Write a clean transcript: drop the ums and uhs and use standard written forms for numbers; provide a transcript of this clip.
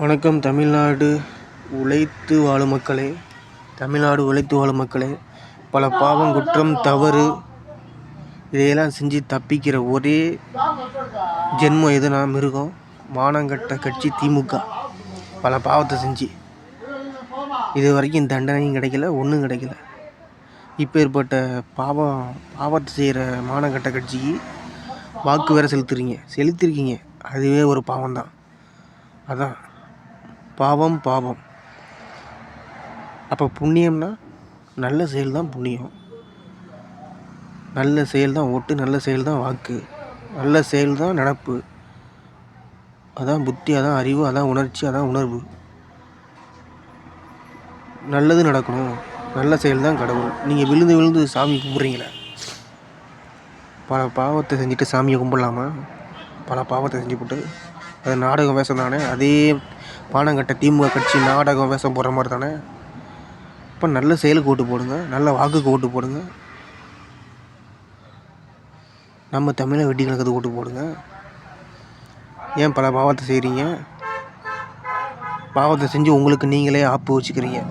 வணக்கம் தமிழ்நாடு உழைத்து வாழும் மக்களே. தமிழ்நாடு உழைத்து வாழும் மக்களே, பல பாவம் குற்றம் தவறு இதையெல்லாம் செஞ்சு தப்பிக்கிற ஒரே ஜென்மம் எதுனா மிருகம். மானங்கட்ட கட்சி திமுக. பல பாவத்தை செஞ்சு இது வரைக்கும் தண்டனையும் கிடைக்கல, ஒன்றும் கிடைக்கல. இப்போ ஏற்பட்ட பாவத்தை செய்கிற மானங்கட்ட கட்சிக்கு வாக்கு வேறு செலுத்திருக்கீங்க. அதுவே ஒரு பாவம்தான். அதான் பாவம். அப்போ புண்ணியம்னா நல்ல செயல் தான் புண்ணியம், நல்ல செயல் தான் ஓட்டு, நல்ல செயல் தான் வாக்கு, நல்ல செயல் தான் நடப்பு. அதான் புத்தி, அதான் அறிவு, அதான் உணர்ச்சி, அதான் உணர்வு. நல்லது நடக்கணும், நல்ல செயல் தான் கடவுள். நீங்கள் விழுந்து விழுந்து சாமி கும்பிட்றீங்களே, பல பாவத்தை செஞ்சுட்டு சாமியை கும்பிடலாமா? பல பாவத்தை செஞ்சு போட்டு அது நாடகம் வேஷம் தானே. அதே பானங்கட்ட திமுக கட்சி நாடகம் வேஷம் போடுற மாதிரி தானே. இப்போ நல்ல செயலுக்கு ஓட்டு போடுங்க, நல்ல வாக்குக்கு ஓட்டு போடுங்க, நம்ம தமிழை வெட்டி கணக்கு ஓட்டு போடுங்க. ஏன் பல பாவத்தை செய்கிறீங்க? பாவத்தை செஞ்சு உங்களுக்கு நீங்களே ஆப்பு வச்சுக்கிறீங்க.